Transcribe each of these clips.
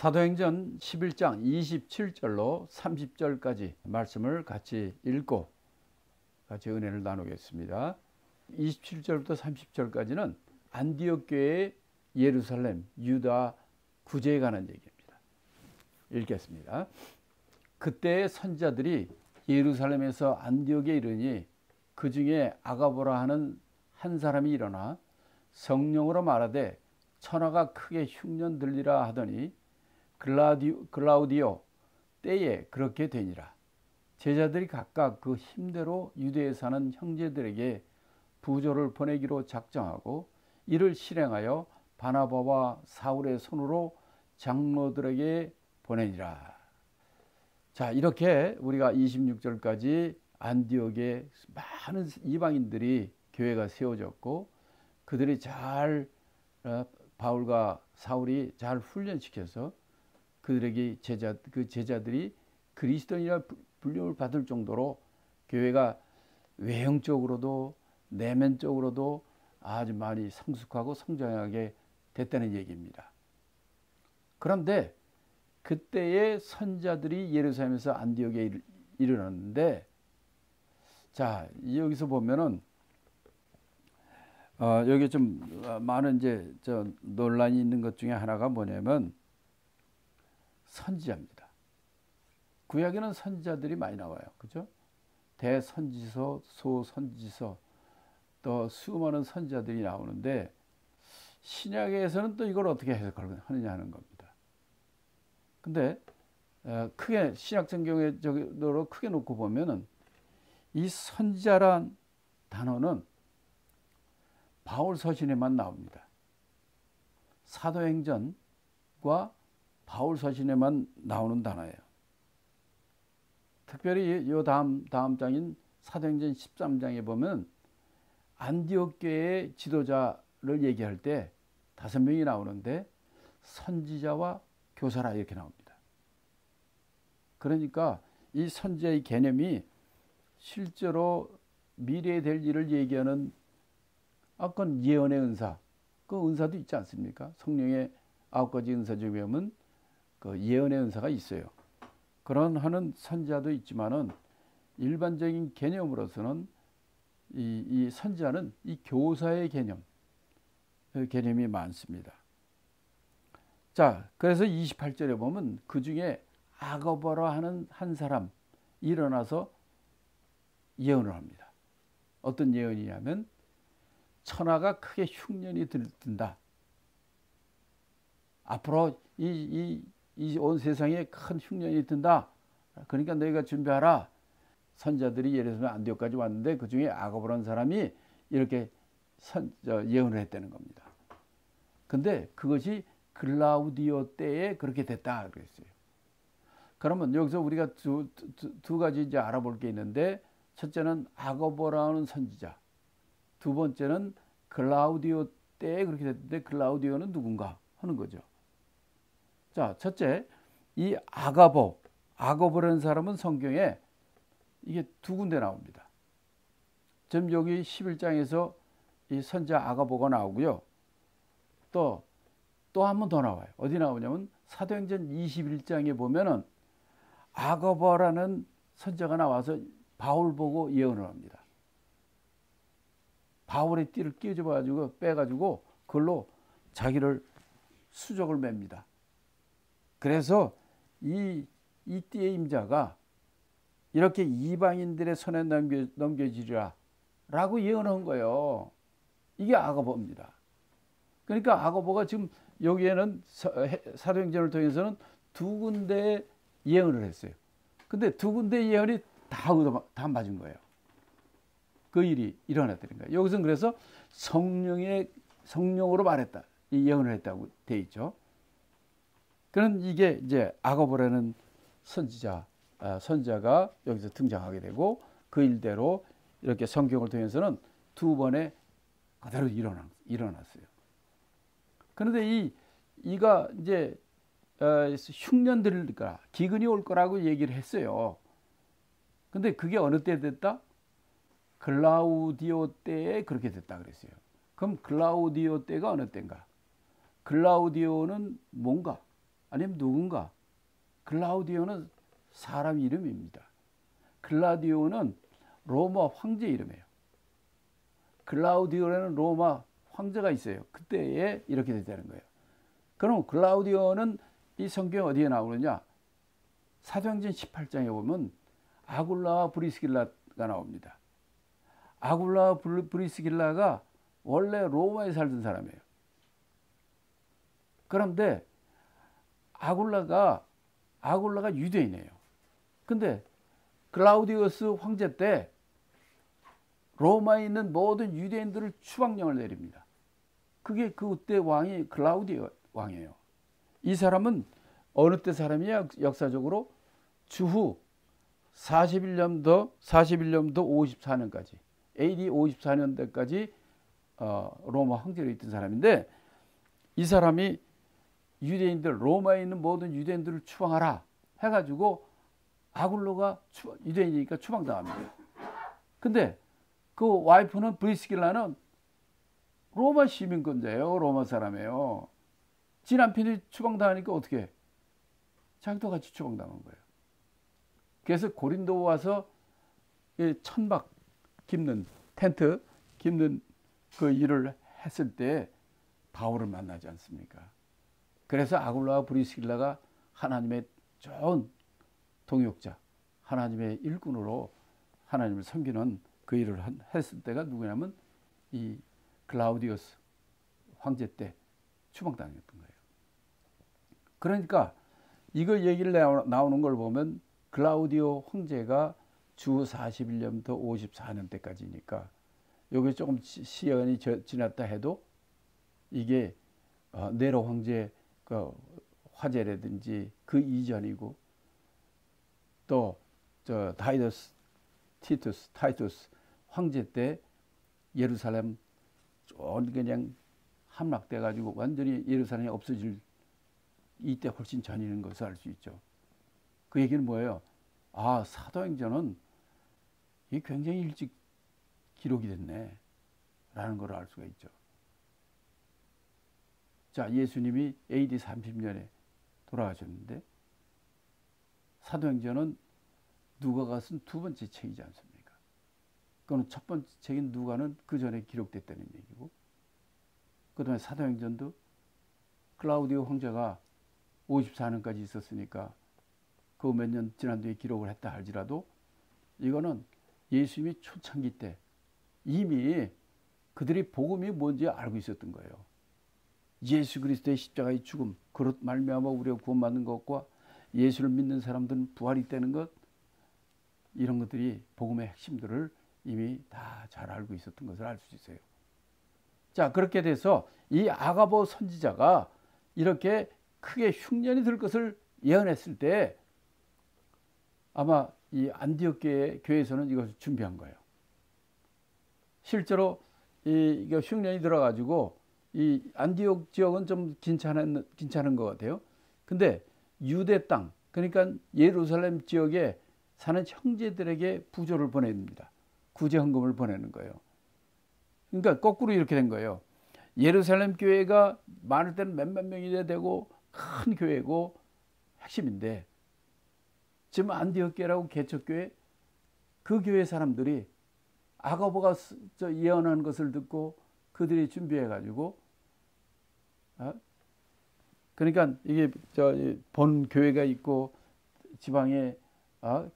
사도행전 11장 27절로 30절까지 말씀을 같이 읽고 같이 은혜를 나누겠습니다. 27절부터 30절까지는 안디옥 교회의 예루살렘, 유다 구제에 관한 얘기입니다. 읽겠습니다. 그때의 선지자들이 예루살렘에서 안디옥에 이르니 그 중에 아가보라 하는 한 사람이 일어나 성령으로 말하되 천하가 크게 흉년 들리라 하더니 글라우디오 때에 그렇게 되니라. 제자들이 각각 그 힘대로 유대에 사는 형제들에게 부조를 보내기로 작정하고 이를 실행하여 바나바와 사울의 손으로 장로들에게 보내니라. 자, 이렇게 우리가 26절까지 안디옥에 많은 이방인들이 교회가 세워졌고 그들이 잘 바울과 사울이 잘 훈련시켜서 그들에게 제자들이 그리스도인이라 불림을 받을 정도로 교회가 외형적으로도 내면적으로도 아주 많이 성숙하고 성장하게 됐다는 얘기입니다. 그런데 그때의 선자들이 예루살렘에서 안디옥에 이르렀는데, 자, 여기서 보면은 여기 좀 많은 이제 논란이 있는 것 중에 하나가 뭐냐면 선지자입니다. 구약에는 선지자들이 많이 나와요. 그죠? 대선지서, 소선지서, 또 수많은 선지자들이 나오는데 신약에서는 또 이걸 어떻게 해석하느냐 하는 겁니다. 근데 크게 신약 성경으로 크게 놓고 보면은 이 선지자란 단어는 바울 서신에만 나옵니다. 사도행전과 바울 서신에만 나오는 단어예요. 특별히 이 다음 장인 사도행전 13장에 보면 안디옥 교회의 지도자를 얘기할 때 5명이 나오는데 선지자와 교사라 이렇게 나옵니다. 그러니까 이 선지자의 개념이 실제로 미래에 될 일을 얘기하는 아까 예언의 은사, 그 은사도 있지 않습니까? 성령의 9가지 은사 중에 보면 그 예언의 은사가 있어요. 그런 하는 선지자도 있지만은 일반적인 개념으로서는 이 선지자는 이 교사의 개념이 많습니다. 자, 그래서 28절에 보면 그 중에 아가보라 하는 한 사람 일어나서 예언을 합니다. 어떤 예언이냐면 천하가 크게 흉년이 든다. 앞으로 이 온 세상에 큰 흉년이 든다. 그러니까 너희가 준비하라. 선자들이 예루살렘 안디옥까지 왔는데 그 중에 아가보라는 사람이 이렇게 예언을 했다는 겁니다. 근데 그것이 글라우디오 때에 그렇게 됐다 그랬어요. 그러면 여기서 우리가 두 가지 이제 알아볼 게 있는데, 첫째는 아가보라는 선지자, 두 번째는 글라우디오 때에 그렇게 됐는데 글라우디오는 누군가 하는 거죠. 자, 첫째, 이 아가보라는 사람은 성경에 이게 두 군데 나옵니다. 지금 여기 11장에서 이 선지자 아가보가 나오고요. 또 한 번 더 나와요. 어디 나오냐면 사도행전 21장에 보면은 아가보라는 선지자가 나와서 바울 보고 예언을 합니다. 바울의 띠를 끼워줘 빼가지고 그걸로 자기를 수족을 맵니다. 그래서 이 띠의 임자가 이렇게 이방인들의 손에 넘겨지리라 라고 예언한 거예요. 이게 아가보입니다. 그러니까 아가보가 지금 여기에는 사도행전을 통해서는 두 군데 예언을 했어요. 근데 두 군데 예언이 다 맞은 거예요. 그 일이 일어났다는 거예요. 여기서는 그래서 성령으로 말했다. 이 예언을 했다고 돼 있죠. 그런 이게 이제 아가보라는 선지자가 여기서 등장하게 되고 그 일대로 이렇게 성경을 통해서는 두 번에 그대로 일어났어요. 그런데 이가 이제 흉년 들릴 거라, 기근이 올 거라고 얘기를 했어요. 근데 그게 어느 때 됐다? 글라우디오 때에 그렇게 됐다 그랬어요. 그럼 글라우디오 때가 어느 때인가? 글라우디오는 뭔가? 아니면 누군가. 클라우디오는 사람 이름입니다. 클라우디오는 로마 황제 이름이에요. 클라우디오라는 로마 황제가 있어요. 그때에 이렇게 됐다는 거예요. 그럼 클라우디오는 이 성경 어디에 나오느냐? 사도행전 18장에 보면 아굴라와 브리스길라가 나옵니다. 아굴라와 브리스길라가 원래 로마에 살던 사람이에요. 그런데 아굴라가 유대인이에요. 근데 클라우디우스 황제 때 로마에 있는 모든 유대인들을 추방령을 내립니다. 그게 그때 왕이 클라우디오 왕이에요. 이 사람은 어느 때 사람이야? 역사적으로 주후 41년도 54년까지 AD 54년대까지 로마 황제로 있던 사람인데, 이 사람이 유대인들, 로마에 있는 모든 유대인들을 추방하라 해가지고 아굴로가 유대인이니까 추방당합니다. 근데 그 와이프는 브리스길라는 로마 시민권자예요. 로마 사람이에요. 지 남편이 추방당하니까 어떻게 해? 자기도 같이 추방당한 거예요. 그래서 고린도 와서 천막 깁는, 텐트 깁는 그 일을 했을 때 바울을 만나지 않습니까? 그래서 아굴라와 브리스길라가 하나님의 좋은 동역자, 하나님의 일꾼으로 하나님을 섬기는 그 일을 했을 때가 누구냐면 이 클라우디우스 황제 때 추방당했던 거예요. 그러니까 이거 얘기를 나오는 걸 보면 클라우디오 황제가 주 41년부터 54년 때까지니까 여기 조금 시간이 지났다 해도 이게 네로 황제 그 화제라든지 그 이전이고, 또 저 타이투스 황제 때 예루살렘 그냥 함락돼 가지고 완전히 예루살렘이 없어질 이때 훨씬 전이는 것을 알 수 있죠. 그 얘기는 뭐예요? 아, 사도행전은 이 굉장히 일찍 기록이 됐네 라는 걸 알 수가 있죠. 자, 예수님이 AD 30년에 돌아가셨는데 사도행전은 누가가 쓴 두 번째 책이지 않습니까? 그건 첫 번째 책인 누가는 그 전에 기록됐다는 얘기고, 그 다음에 사도행전도 클라우디오 황제가 54년까지 있었으니까 그 몇 년 지난 뒤에 기록을 했다 할지라도 이거는 예수님이 초창기 때 이미 그들이 복음이 뭔지 알고 있었던 거예요. 예수 그리스도의 십자가의 죽음, 그릇 말미암아 우리가 구원받는 것과 예수를 믿는 사람들은 부활이 있다는 것, 이런 것들이 복음의 핵심들을 이미 다 잘 알고 있었던 것을 알 수 있어요. 자, 그렇게 돼서 이 아가보 선지자가 이렇게 크게 흉년이 들 것을 예언했을 때 아마 이 안디옥 교회에서는 이것을 준비한 거예요. 실제로 이게 흉년이 들어가지고 이 안디옥 지역은 좀 괜찮은 것 같아요. 근데 유대 땅, 그러니까 예루살렘 지역에 사는 형제들에게 부조를 보냅니다. 구제 헌금을 보내는 거예요. 그러니까 거꾸로 이렇게 된 거예요. 예루살렘 교회가 많을 때는 몇만 명이 되고 큰 교회고 핵심인데, 지금 안디옥 교회라고 개척교회, 그 교회 사람들이 아가보가 예언한 것을 듣고 그들이 준비해 가지고, 그러니까 이게 본 교회가 있고 지방에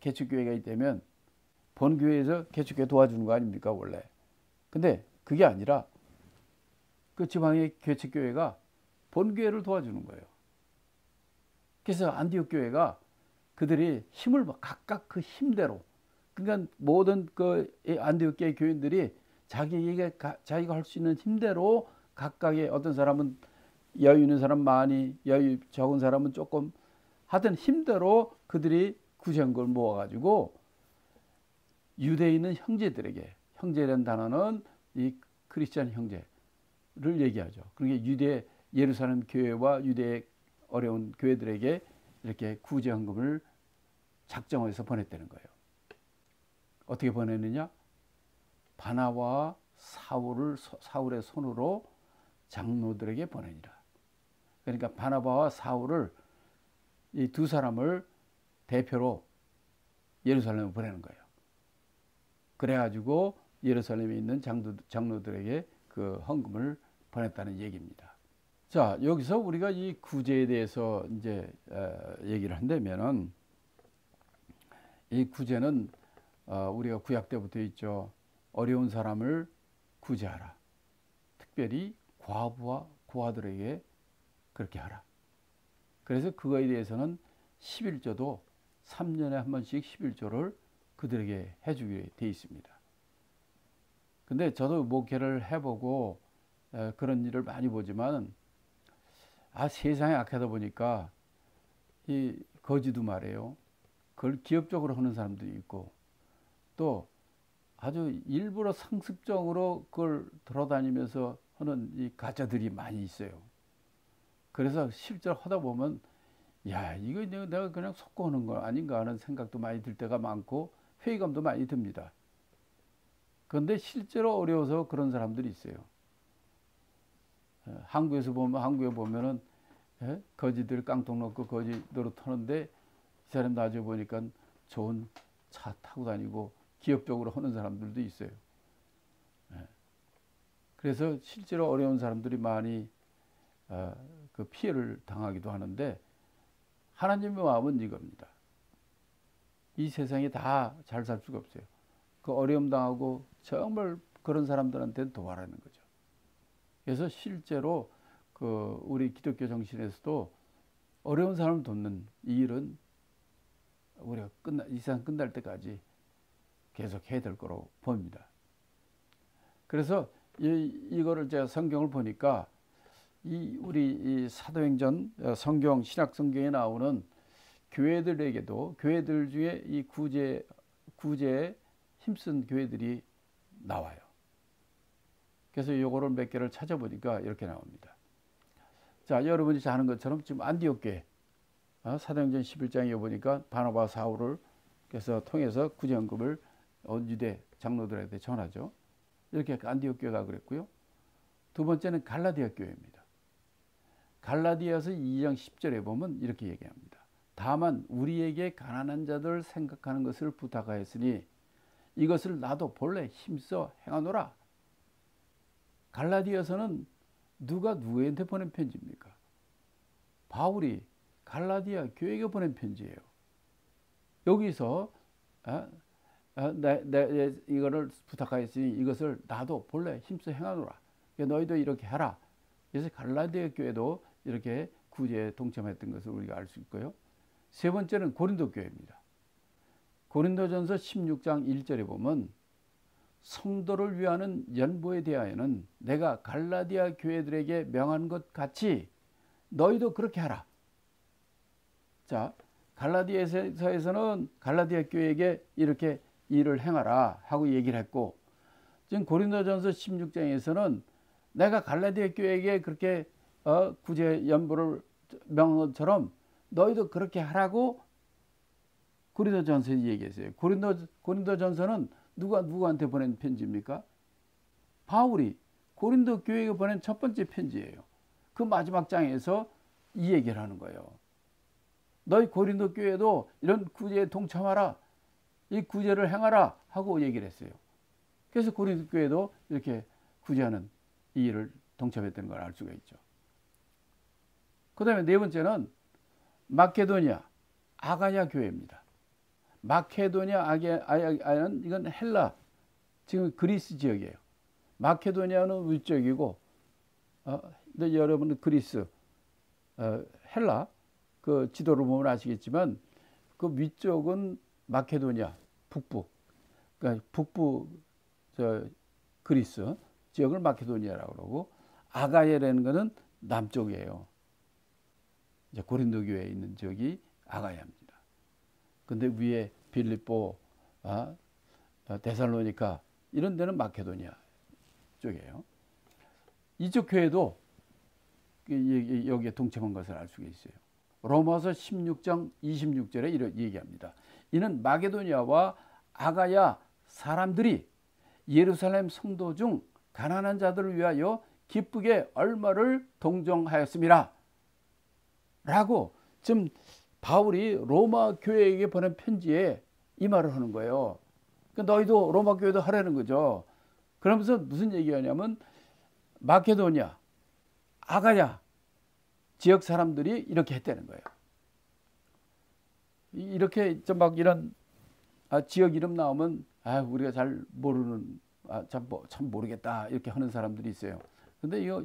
개척교회가 있다면 본 교회에서 개척교회 도와주는 거 아닙니까 원래? 근데 그게 아니라 그 지방의 개척교회가 본 교회를 도와주는 거예요. 그래서 안디옥 교회가 그들이 힘을 각각 그 힘대로, 그러니까 모든 그 안디옥 교회 교인들이 자기가 할 수 있는 힘대로 각각의, 어떤 사람은 여유 있는 사람 많이, 여유 적은 사람은 조금, 하여튼 힘대로 그들이 구제한 걸 모아가지고 유대에 있는 형제들에게, 형제라는 단어는 이 크리스찬 형제를 얘기하죠. 그러니까 유대 예루살렘 교회와 유대의 어려운 교회들에게 이렇게 구제헌금을 작정해서 보냈다는 거예요. 어떻게 보냈느냐? 바나바와 사울의 손으로 장로들에게 보내니라. 그러니까 바나바와 사울을 이 두 사람을 대표로 예루살렘에 보내는 거예요. 그래가지고 예루살렘에 있는 장로들에게 그 헌금을 보냈다는 얘기입니다. 자, 여기서 우리가 이 구제에 대해서 이제 얘기를 한다면은, 이 구제는 우리가 구약 때부터 있죠. 어려운 사람을 구제하라. 특별히 과부와 고아들에게 그렇게 하라. 그래서 그거에 대해서는 11조도 3년에 한 번씩 11조를 그들에게 해주게 돼 있습니다. 근데 저도 목회를 해보고 그런 일을 많이 보지만, 세상이 악하다 보니까 이 거지도 말이에요. 그걸 기업적으로 하는 사람도 있고, 또 아주 일부러 상습적으로 그걸 돌아다니면서 하는 이 가짜들이 많이 있어요. 그래서 실제로 하다 보면, 야, 이거 내가 그냥 속고 하는 거 아닌가 하는 생각도 많이 들 때가 많고, 회의감도 많이 듭니다. 그런데 실제로 어려워서 그런 사람들이 있어요. 한국에 보면은 거지들 깡통 넣고 거지 노릇하는데, 이 사람 나중에 보니까 좋은 차 타고 다니고 기업적으로 하는 사람들도 있어요. 그래서 실제로 어려운 사람들이 많이 그 피해를 당하기도 하는데, 하나님의 마음은 이겁니다. 이 세상에 다 잘 살 수가 없어요. 그 어려움 당하고 정말 그런 사람들한테는 도와라는 거죠. 그래서 실제로 그 우리 기독교 정신에서도 어려운 사람을 돕는 이 일은 우리가 이 세상 끝날 때까지 계속 해야 될 거라고 봅니다. 그래서 이거를 제가 성경을 보니까 우리 이 사도행전 성경, 신약 성경에 나오는 교회들에게도, 교회들 중에 이 구제에 힘쓴 교회들이 나와요. 그래서 요거를 몇 개를 찾아보니까 이렇게 나옵니다. 자, 여러분이 잘 아는 것처럼 지금 안디옥 교회, 사도행전 11장에 보니까 바나바 사울을 그래서 통해서 구제헌금을 유대 장로들한테 전하죠. 이렇게 안디옥 교회가 그랬고요. 두 번째는 갈라디아 교회입니다. 갈라디아서 2장 10절에 보면 이렇게 얘기합니다. 다만 우리에게 가난한 자들 생각하는 것을 부탁하였으니 이것을 나도 본래 힘써 행하노라. 갈라디아서는 누가 누구한테 보낸 편지입니까? 바울이 갈라디아 교회에 보낸 편지예요. 여기서 이거를 부탁하였으니 이것을 나도 본래 힘써 행하노라. 너희도 이렇게 하라. 그래서 갈라디아 교회도 이렇게 구제에 동참했던 것을 우리가 알 수 있고요. 세 번째는 고린도 교회입니다. 고린도전서 16장 1절에 보면 성도를 위하는 연보에 대하여는 내가 갈라디아 교회들에게 명한 것 같이 너희도 그렇게 하라. 자, 갈라디아서에서는 갈라디아 교회에게 이렇게 일을 행하라 하고 얘기를 했고, 지금 고린도전서 16장에서는 내가 갈라디아 교회에게 그렇게 구제 연보를 명한 것처럼 너희도 그렇게 하라고 고린도전서에 얘기했어요. 고린도전서는 누구한테 보낸 편지입니까? 바울이 고린도 교회에 보낸 첫 번째 편지예요. 그 마지막 장에서 이 얘기를 하는 거예요. 너희 고린도 교회도 이런 구제에 동참하라. 이 구제를 행하라 하고 얘기를 했어요. 그래서 고린도 교회도 이렇게 구제하는 이 일을 동참했다는 걸 알 수가 있죠. 그 다음에 네 번째는 마케도니아 아가야 교회입니다. 마케도니아 아가야는 이건 헬라, 지금 그리스 지역이에요. 마케도니아는 위쪽이고, 근데 여러분은 그리스, 헬라 그 지도를 보면 아시겠지만 그 위쪽은 마케도니아 북부, 그러니까 북부 그리스 지역을 마케도니아라고 그러고, 아가야라는 것은 남쪽이에요. 이제 고린도 교회에 있는 지역이 아가야입니다. 근데 위에 빌립보, 데살로니가 이런 데는 마케도니아 쪽이에요. 이쪽 교회도 여기에 동참한 것을 알 수가 있어요. 로마서 16장 26절에 이렇게 얘기합니다. 이는 마게도니아와 아가야 사람들이 예루살렘 성도 중 가난한 자들을 위하여 기쁘게 얼마를 동정하였음이라 라고 지금 바울이 로마 교회에게 보낸 편지에 이 말을 하는 거예요. 그러니까 너희도 로마 교회도 하라는 거죠. 그러면서 무슨 얘기하냐면 마케도니아, 아가야 지역 사람들이 이렇게 했다는 거예요. 이렇게 좀 막 이런 지역 이름 나오면 우리가 잘 모르는 참 모르겠다 이렇게 하는 사람들이 있어요. 근데 이거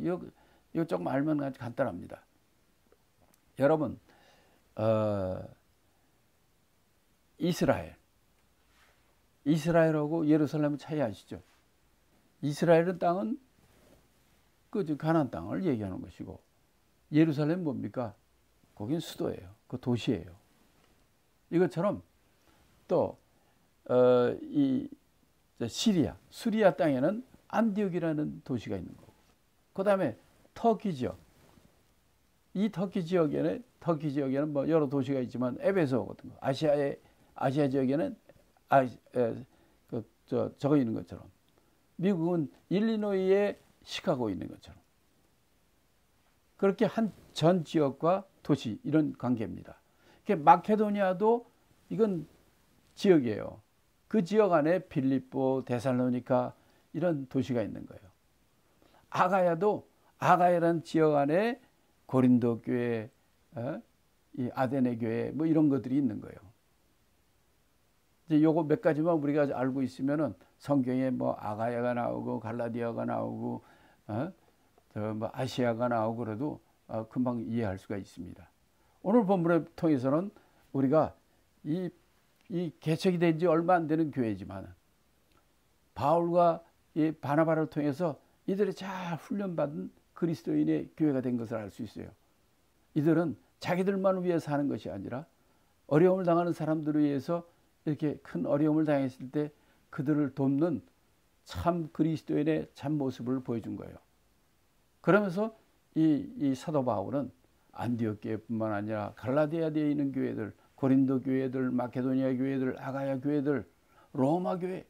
조금 알면 아주 간단합니다. 여러분 이스라엘하고 예루살렘 차이 아시죠? 이스라엘은 땅은 그 가나안 땅을 얘기하는 것이고 예루살렘 뭡니까? 거긴 수도예요. 그 도시예요. 이것처럼 또 이 수리아 땅에는 안디옥이라는 도시가 있는 거고, 그 다음에 터키 지역. 이 터키 지역에는 뭐 여러 도시가 있지만 에베소 같은 거, 아시아 지역에는 저거 있는 것처럼, 미국은 일리노이에 시카고 있는 것처럼, 그렇게 한 전 지역과 도시 이런 관계입니다. 마케도니아도 이건 지역이에요. 그 지역 안에 빌립보, 데살로니가 이런 도시가 있는 거예요. 아가야라는 지역 안에 고린도 교회, 이 아데네 교회 뭐 이런 것들이 있는 거예요. 이제 요거 몇 가지만 우리가 알고 있으면은 성경에 뭐 아가야가 나오고 갈라디아가 나오고 뭐 아시아가 나오고 그래도 금방 이해할 수가 있습니다. 오늘 본문을 통해서는 우리가 이 개척이 된 지 얼마 안 되는 교회지만 바울과 이 바나바를 통해서 이들이 잘 훈련받은 그리스도인의 교회가 된 것을 알 수 있어요. 이들은 자기들만 위해 사는 것이 아니라 어려움을 당하는 사람들을 위해서 이렇게 큰 어려움을 당했을 때 그들을 돕는 참 그리스도인의 참 모습을 보여준 거예요. 그러면서 이 사도 바울은 안디옥 교회뿐만 아니라 갈라디아에 있는 교회들, 고린도 교회들, 마케도니아 교회들, 아가야 교회들, 로마 교회,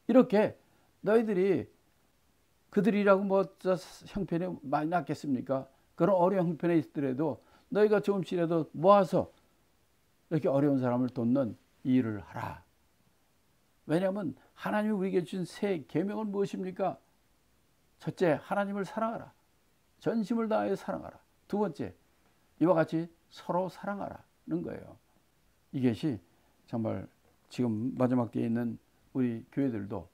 이렇게 너희들이 그들이라고 뭐 형편이 많이 낫겠습니까? 그런 어려운 형편에 있더라도 너희가 조금씩이라도 모아서 이렇게 어려운 사람을 돕는 일을 하라. 왜냐하면 하나님이 우리에게 주신 새 계명은 무엇입니까? 첫째, 하나님을 사랑하라. 전심을 다하여 사랑하라. 두 번째, 이와 같이 서로 사랑하라는 거예요. 이것이 정말 지금 마지막 때에 있는 우리 교회들도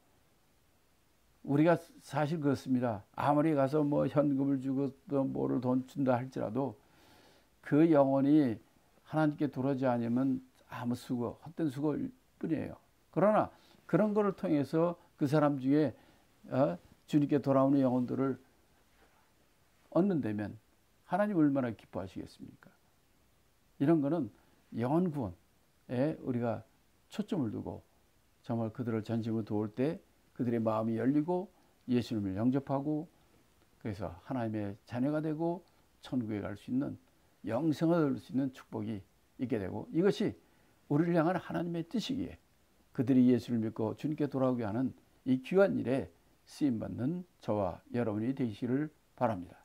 우리가 사실 그렇습니다. 아무리 가서 뭐 현금을 주고 또 뭐를 돈 준다 할지라도 그 영혼이 하나님께 돌아오지 않으면 아무 수고, 헛된 수고일 뿐이에요. 그러나 그런 거를 통해서 그 사람 중에 주님께 돌아오는 영혼들을 얻는다면 하나님 얼마나 기뻐하시겠습니까? 이런 거는 영혼 구원에 우리가 초점을 두고 정말 그들을 전심으로 도울 때 그들의 마음이 열리고 예수님을 영접하고 그래서 하나님의 자녀가 되고 천국에 갈 수 있는 영생을 얻을 수 있는 축복이 있게 되고, 이것이 우리를 향한 하나님의 뜻이기에 그들이 예수를 믿고 주님께 돌아오게 하는 이 귀한 일에 쓰임받는 저와 여러분이 되시기를 바랍니다.